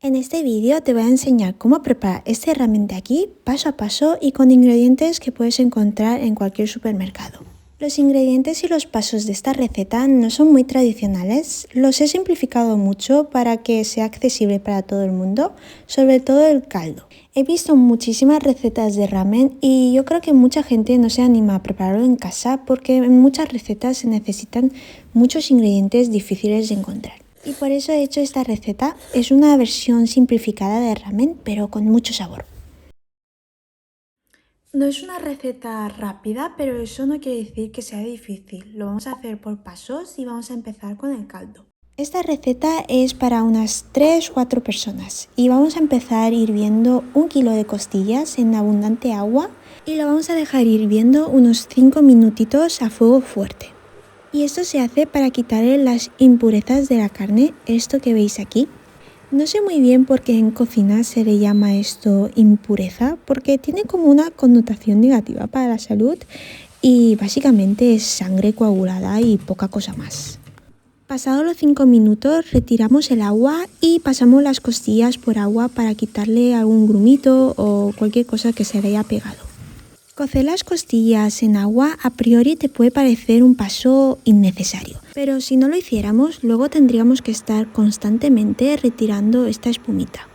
En este vídeo te voy a enseñar cómo preparar este ramen de aquí paso a paso y con ingredientes que puedes encontrar en cualquier supermercado. Los ingredientes y los pasos de esta receta no son muy tradicionales, los he simplificado mucho para que sea accesible para todo el mundo, sobre todo el caldo. He visto muchísimas recetas de ramen y yo creo que mucha gente no se anima a prepararlo en casa porque en muchas recetas se necesitan muchos ingredientes difíciles de encontrar. Y por eso he hecho esta receta. Es una versión simplificada de ramen, pero con mucho sabor. No es una receta rápida, pero eso no quiere decir que sea difícil. Lo vamos a hacer por pasos y vamos a empezar con el caldo. Esta receta es para unas 3-4 personas y vamos a empezar hirviendo 1 kilo de costillas en abundante agua y lo vamos a dejar hirviendo unos 5 minutitos a fuego fuerte. Y esto se hace para quitarle las impurezas de la carne, esto que veis aquí. No sé muy bien por qué en cocina se le llama esto impureza, porque tiene como una connotación negativa para la salud y básicamente es sangre coagulada y poca cosa más. Pasados los 5 minutos retiramos el agua y pasamos las costillas por agua para quitarle algún grumito o cualquier cosa que se le haya pegado. Cocer las costillas en agua a priori te puede parecer un paso innecesario, pero si no lo hiciéramos, luego tendríamos que estar constantemente retirando esta espumita.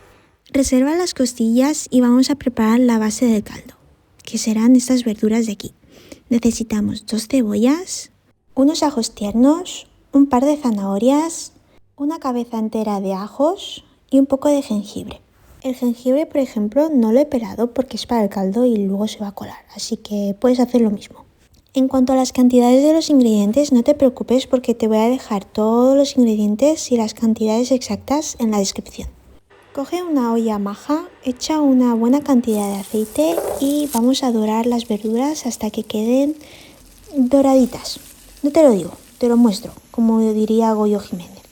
Reserva las costillas y vamos a preparar la base del caldo, que serán estas verduras de aquí. Necesitamos 2 cebollas, unos ajos tiernos, un par de zanahorias, una cabeza entera de ajos y un poco de jengibre. El jengibre, por ejemplo, no lo he pelado porque es para el caldo y luego se va a colar, así que puedes hacer lo mismo. En cuanto a las cantidades de los ingredientes, no te preocupes porque te voy a dejar todos los ingredientes y las cantidades exactas en la descripción. Coge una olla maja, echa una buena cantidad de aceite y vamos a dorar las verduras hasta que queden doraditas. No te lo digo, te lo muestro, como diría Goyo Jiménez.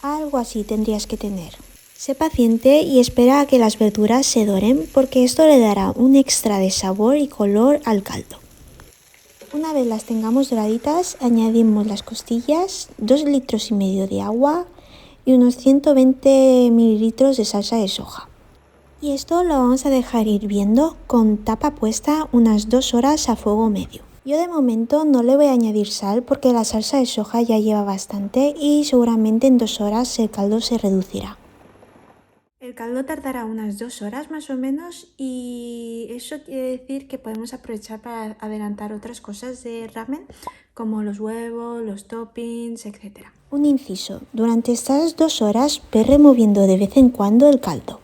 Algo así tendrías que tener. Sé paciente y espera a que las verduras se doren porque esto le dará un extra de sabor y color al caldo. Una vez las tengamos doraditas, añadimos las costillas, 2,5 litros de agua y unos 120 mililitros de salsa de soja. Y esto lo vamos a dejar hirviendo con tapa puesta unas 2 horas a fuego medio. Yo de momento no le voy a añadir sal porque la salsa de soja ya lleva bastante y seguramente en 2 horas el caldo se reducirá. El caldo tardará unas 2 horas más o menos y eso quiere decir que podemos aprovechar para adelantar otras cosas de ramen como los huevos, los toppings, etc. Un inciso, durante estas 2 horas ve removiendo de vez en cuando el caldo.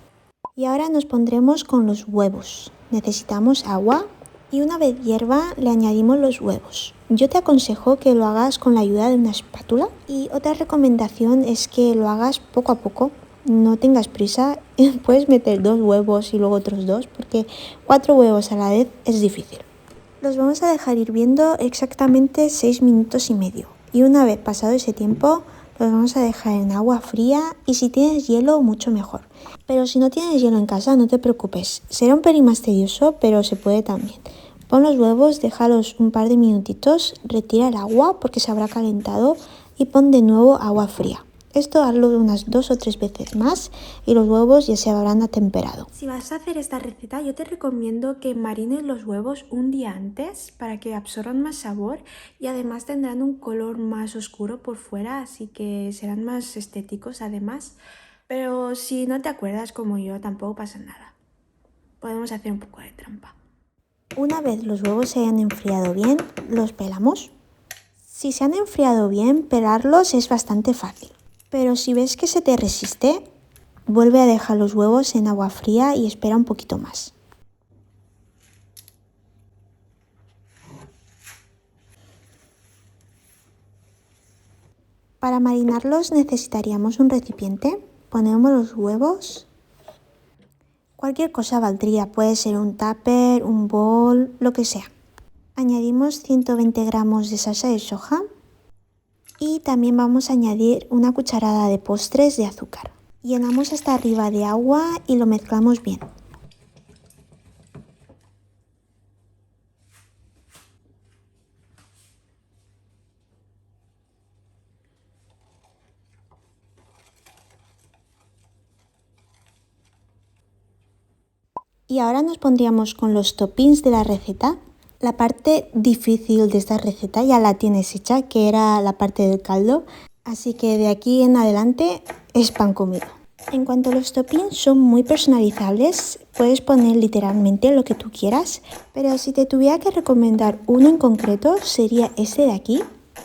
Y ahora nos pondremos con los huevos. Necesitamos agua y una vez hierva le añadimos los huevos. Yo te aconsejo que lo hagas con la ayuda de una espátula y otra recomendación es que lo hagas poco a poco. No tengas prisa, puedes meter 2 huevos y luego otros 2 porque 4 huevos a la vez es difícil. Los vamos a dejar hirviendo exactamente 6 minutos y medio y una vez pasado ese tiempo los vamos a dejar en agua fría y si tienes hielo mucho mejor. Pero si no tienes hielo en casa no te preocupes, será un pelín más tedioso pero se puede también. Pon los huevos, déjalos un par de minutitos, retira el agua porque se habrá calentado y pon de nuevo agua fría. Esto hazlo unas 2 o 3 veces más y los huevos ya se habrán atemperado. Si vas a hacer esta receta, yo te recomiendo que marines los huevos un día antes para que absorban más sabor y además tendrán un color más oscuro por fuera, así que serán más estéticos además. Pero si no te acuerdas como yo, tampoco pasa nada. Podemos hacer un poco de trampa. Una vez los huevos se hayan enfriado bien, los pelamos. Si se han enfriado bien, pelarlos es bastante fácil. Pero si ves que se te resiste, vuelve a dejar los huevos en agua fría y espera un poquito más. Para marinarlos necesitaríamos un recipiente, ponemos los huevos. Cualquier cosa valdría, puede ser un tupper, un bol, lo que sea. Añadimos 120 gramos de salsa de soja y también vamos a añadir una cucharada de postres de azúcar. Llenamos hasta arriba de agua y lo mezclamos bien. Y ahora nos pondríamos con los toppings de la receta. La parte difícil de esta receta ya la tienes hecha, que era la parte del caldo. Así que de aquí en adelante es pan comido. En cuanto a los toppings, son muy personalizables. Puedes poner literalmente lo que tú quieras. Pero si te tuviera que recomendar uno en concreto, sería este de aquí.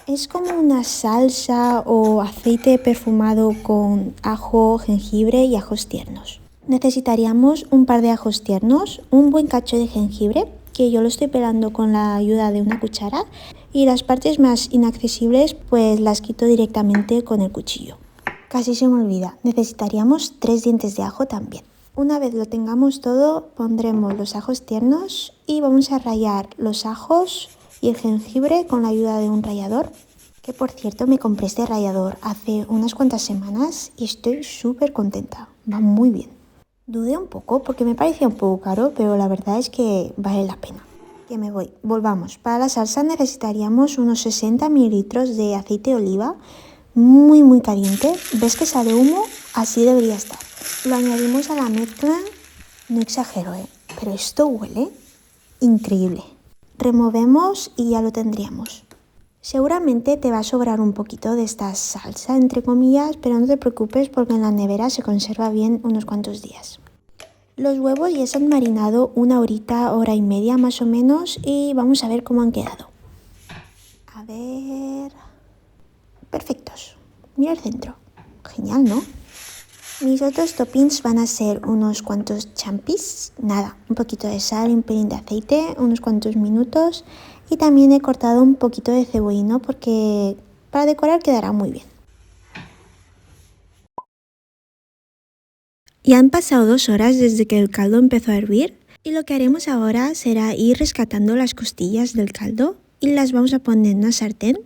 Es como una salsa o aceite perfumado con ajo, jengibre y ajos tiernos. Necesitaríamos un par de ajos tiernos, un buen cacho de jengibre, que yo lo estoy pelando con la ayuda de una cuchara, y las partes más inaccesibles pues las quito directamente con el cuchillo. Casi se me olvida, necesitaríamos 3 dientes de ajo también. Una vez lo tengamos todo, pondremos los ajos tiernos y vamos a rallar los ajos y el jengibre con la ayuda de un rallador, que por cierto me compré este rallador hace unas cuantas semanas y estoy súper contenta, va muy bien. Dudé un poco porque me parecía un poco caro, pero la verdad es que vale la pena. Que me voy, volvamos. Para la salsa necesitaríamos unos 60 mililitros de aceite de oliva, muy caliente. ¿Ves que sale humo? Así debería estar. Lo añadimos a la mezcla, no exagero, pero esto huele increíble. Removemos y ya lo tendríamos. Seguramente te va a sobrar un poquito de esta salsa, entre comillas, pero no te preocupes porque en la nevera se conserva bien unos cuantos días. Los huevos ya se han marinado una horita, hora y media más o menos, y vamos a ver cómo han quedado. A ver... Perfectos. Mira el centro. Genial, ¿no? Mis otros toppings van a ser unos cuantos champis, nada, un poquito de sal y un pelín de aceite, unos cuantos minutos, y también he cortado un poquito de cebollino porque para decorar quedará muy bien. Ya han pasado 2 horas desde que el caldo empezó a hervir y lo que haremos ahora será ir rescatando las costillas del caldo y las vamos a poner en una sartén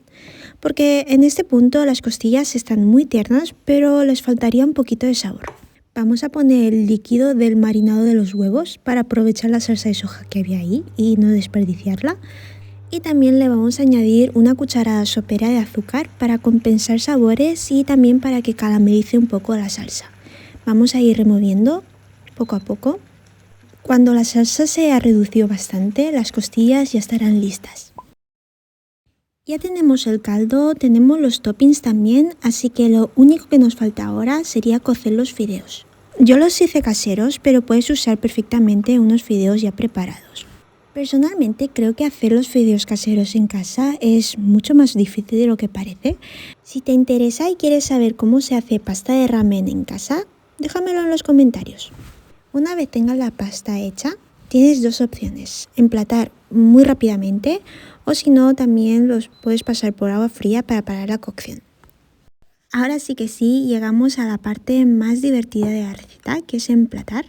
porque en este punto las costillas están muy tiernas pero les faltaría un poquito de sabor. Vamos a poner el líquido del marinado de los huevos para aprovechar la salsa de soja que había ahí y no desperdiciarla. Y también le vamos a añadir una cucharada sopera de azúcar para compensar sabores y también para que caramelice un poco la salsa. Vamos a ir removiendo poco a poco. Cuando la salsa se ha reducido bastante, las costillas ya estarán listas. Ya tenemos el caldo, tenemos los toppings también, así que lo único que nos falta ahora sería cocer los fideos. Yo los hice caseros, pero puedes usar perfectamente unos fideos ya preparados. Personalmente creo que hacer los fideos caseros en casa es mucho más difícil de lo que parece. Si te interesa y quieres saber cómo se hace pasta de ramen en casa, déjamelo en los comentarios. Una vez tengas la pasta hecha, tienes 2 opciones: emplatar muy rápidamente o si no también los puedes pasar por agua fría para parar la cocción. Ahora sí que sí, llegamos a la parte más divertida de la receta, que es emplatar.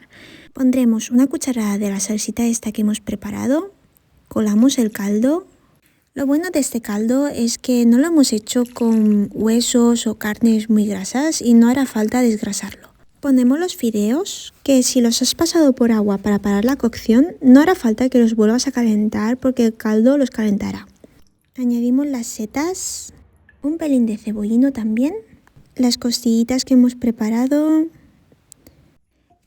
Pondremos una cucharada de la salsita esta que hemos preparado, colamos el caldo. Lo bueno de este caldo es que no lo hemos hecho con huesos o carnes muy grasas y no hará falta desgrasarlo. Ponemos los fideos, que si los has pasado por agua para parar la cocción, no hará falta que los vuelvas a calentar porque el caldo los calentará. Añadimos las setas, un pelín de cebollino también, las costillitas que hemos preparado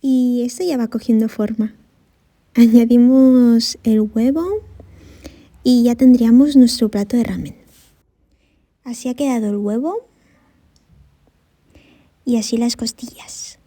y esto ya va cogiendo forma. Añadimos el huevo y ya tendríamos nuestro plato de ramen. Así ha quedado el huevo y así las costillas.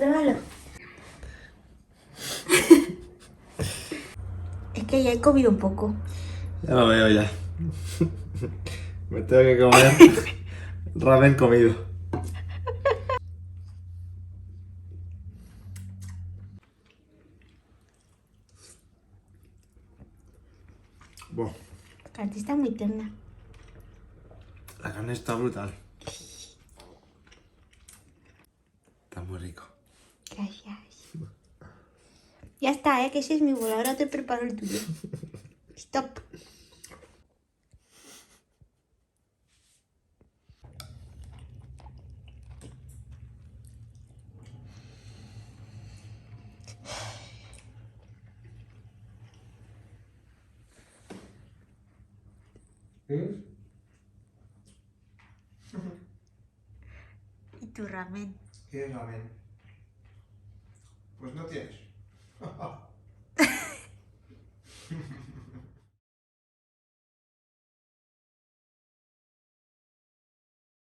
Pruébalo. Es que ya he comido un poco. Ya lo veo ya. Me tengo que comer ramen comido. Buah, La carne está muy tierna. la carne está brutal. Está muy rico. Gracias. Ya está, que ese es mi bol. Ahora te preparo el tuyo. Stop. ¿Y tu ramen? ¿Quieres ramen? Pues no tienes.